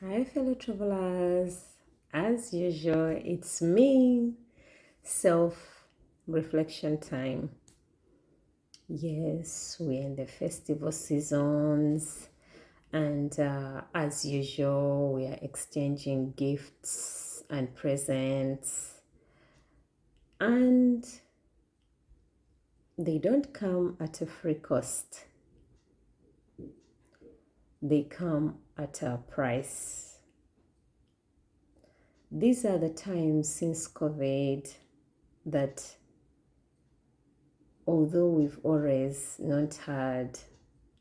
Hi, fellow travelers. As usual, it's me, self reflection time. Yes, we're in the festival seasons, and as usual, we are exchanging gifts and presents, and they don't come at a free cost, they come at a price. These are the times since COVID that although we've always not had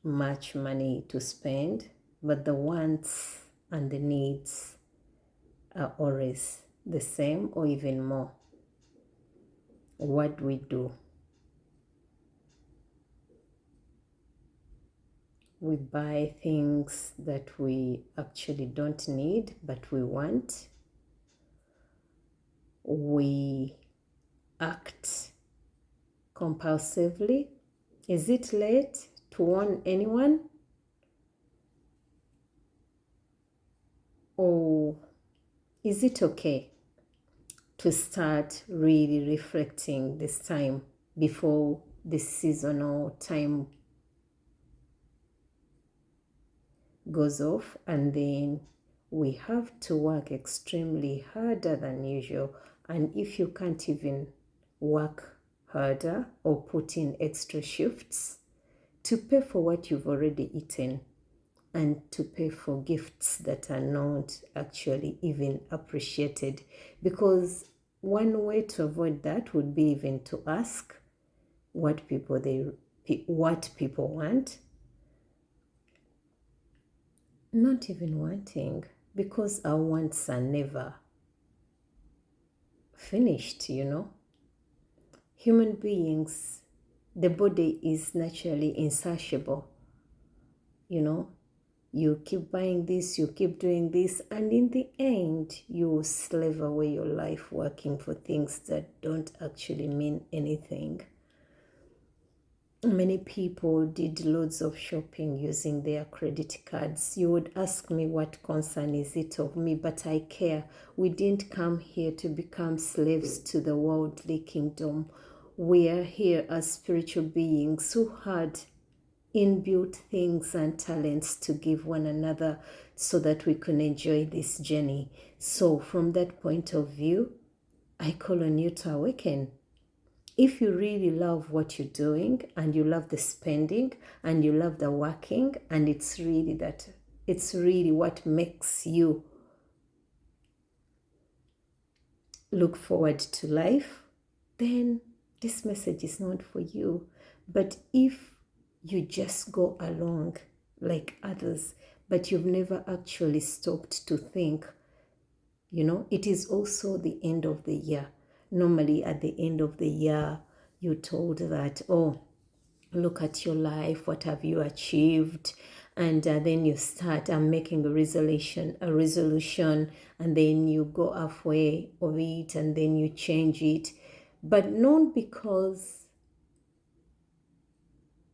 much money to spend, but the wants and the needs are always the same or even more. What do we do? We buy things that we actually don't need but we want. We act compulsively. Is it late to warn anyone? Or is it okay to start really reflecting this time before this seasonal time goes off, and then we have to work extremely harder than usual. And if you can't even work harder or put in extra shifts to pay for what you've already eaten and to pay for gifts that are not actually even appreciated, because one way to avoid that would be even to ask what people want, not even wanting, because our wants are never finished. Human beings, the body is naturally insatiable. You keep buying this, you keep doing this, and in the end, you slave away your life working for things that don't actually mean anything. Many people did loads of shopping using their credit cards. You would ask me, what concern is it of me? But I care. We didn't come here to become slaves to the worldly kingdom. We are here as spiritual beings who had inbuilt things and talents to give one another so that we can enjoy this journey. So from that point of view, I call on you to awaken. If you really love what you're doing and you love the spending and you love the working, and it's really what makes you look forward to life, then this message is not for you. But if you just go along like others, but you've never actually stopped to think, it is also the end of the year. Normally at the end of the year, you're told that, oh, look at your life, what have you achieved? And then you start making a resolution, and then you go halfway of it, and then you change it. But not because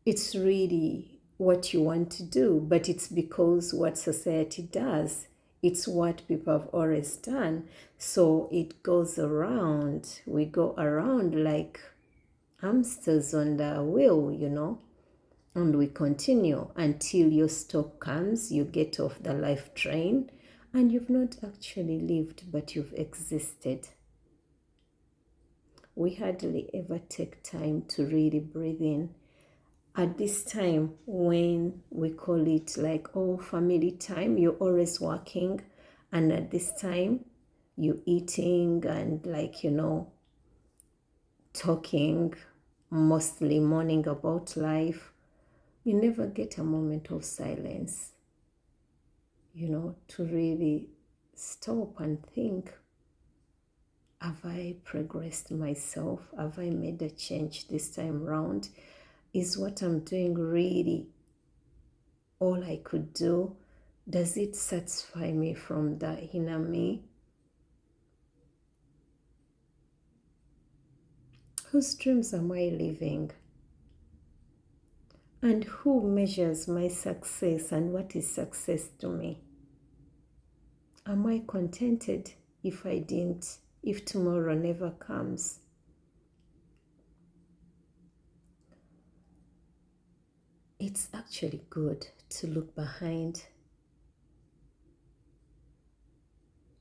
it's really what you want to do, but it's because what society does. It's what people have always done. So it goes around. We go around like hamsters on the wheel. And we continue until your stop comes. You get off the life train, and you've not actually lived, but you've existed. We hardly ever take time to really breathe in. At this time, when we call it like, oh, family time, you're always working, and at this time you're eating and talking, mostly mourning about life. You never get a moment of silence, to really stop and think, have I progressed myself? Have I made a change this time round? Is what I'm doing really all I could do? Does it satisfy me from the inner me? Whose dreams am I living? And who measures my success, and what is success to me? I contented if if tomorrow never comes? It's actually good to look behind,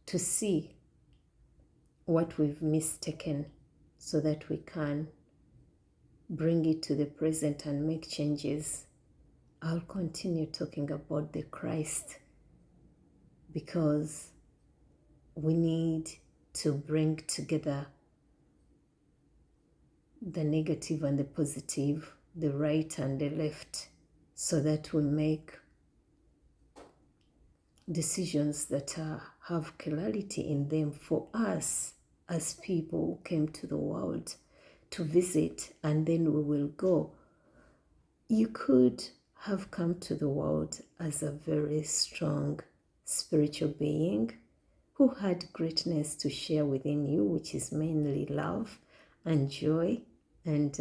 to see what we've mistaken so that we can bring it to the present and make changes. I'll continue talking about the Christ because we need to bring together the negative and the positive, the right and the left, so that we make decisions that have clarity in them for us as people who came to the world to visit and then we will go. You could have come to the world as a very strong spiritual being who had greatness to share within you, which is mainly love and joy and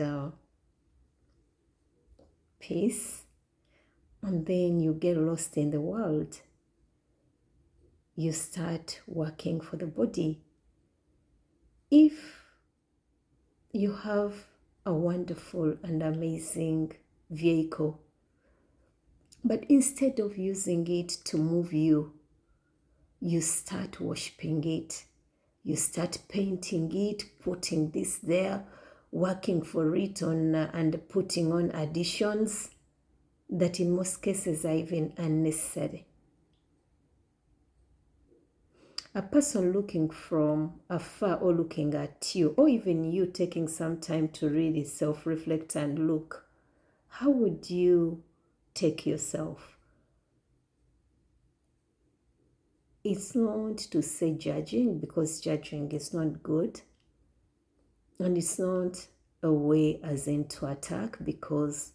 peace. And then you get lost in the world. You start working for the body. If you have a wonderful and amazing vehicle, but instead of using it to move you, you start worshiping it. You start painting it, putting this there, working for it on and putting on additions that in most cases are even unnecessary. A person looking from afar or looking at you, or even you taking some time to really self-reflect and look, how would you take yourself? It's not to say judging, because judging is not good. And it's not a way as in to attack, because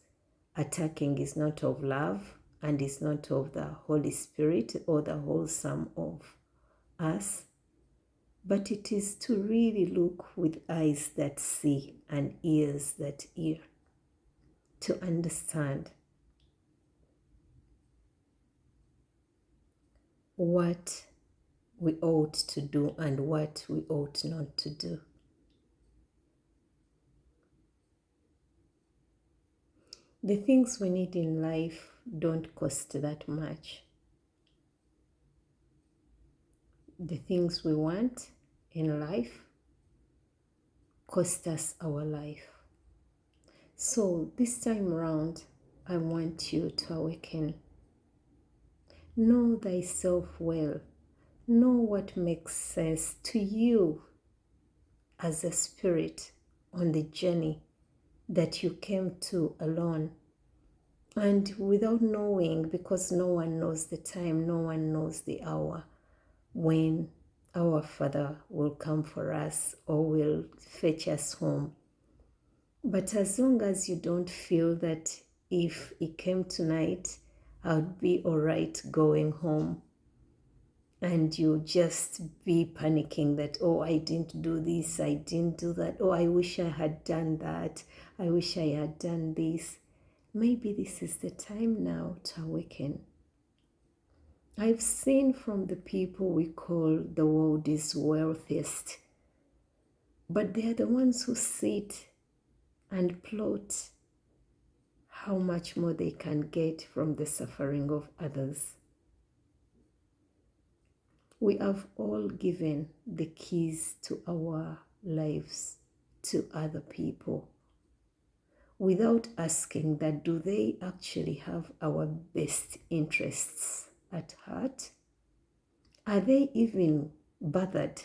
attacking is not of love and is not of the Holy Spirit or the wholesome of us. But it is to really look with eyes that see and ears that hear, to understand what we ought to do and what we ought not to do. The things we need in life don't cost that much. The things we want in life cost us our life. So this time around, I want you to awaken. Know thyself well. Know what makes sense to you as a spirit on the journey that you came to alone. And without knowing, because no one knows the time, no one knows the hour when our Father will come for us or will fetch us home. But as long as you don't feel that if He came tonight, I would be all right going home, and you just be panicking that, oh, I didn't do this, I didn't do that, oh, I wish I had done that, I wish I had done this. Maybe this is the time now to awaken. I've seen from the people we call the world's wealthiest, but they are the ones who sit and plot how much more they can get from the suffering of others. We have all given the keys to our lives to other people without asking that, do they actually have our best interests at heart? Are they even bothered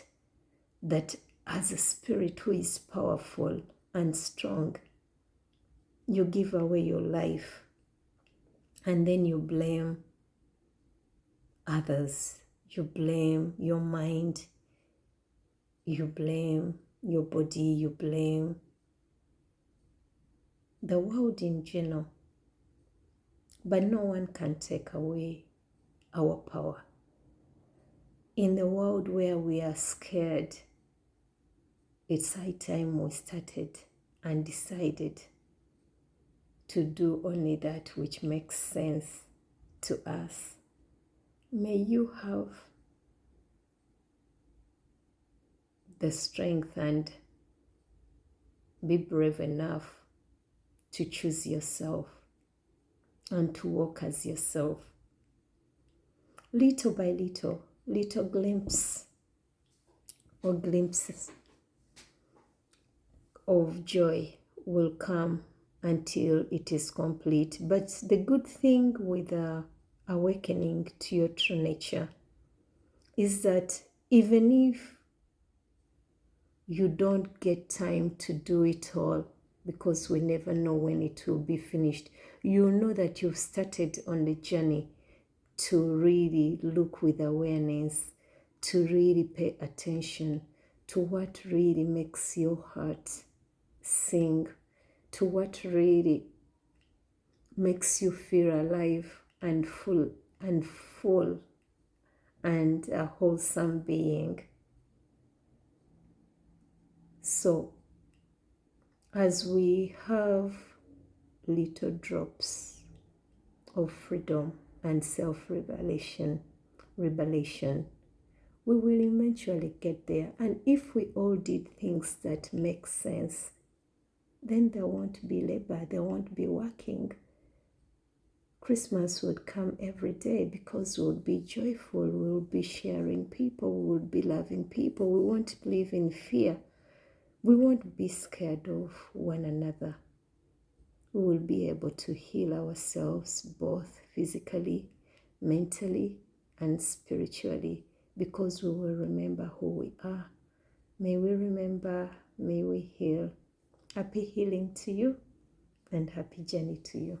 that as a spirit who is powerful and strong, you give away your life and then you blame others? You blame your mind, you blame your body, you blame the world in general. But no one can take away our power. In the world where we are scared, it's high time we started and decided to do only that which makes sense to us. May you have the strength and be brave enough to choose yourself and to walk as yourself. Little by little, little glimpses of joy will come until it is complete. But the good thing with awakening to your true nature is that even if you don't get time to do it all, because we never know when it will be finished, you know that you've started on the journey to really look with awareness, to really pay attention to what really makes your heart sing, to what really makes you feel alive and full and a wholesome being. So as we have little drops of freedom and self-revelation, we will eventually get there. And if we all did things that make sense, then there won't be labor, there won't be working. Christmas would come every day because we would be joyful, we would be sharing people, we would be loving people, we won't live in fear, we won't be scared of one another. We will be able to heal ourselves both physically, mentally, and spiritually, because we will remember who we are. May we remember, may we heal. Happy healing to you and happy journey to you.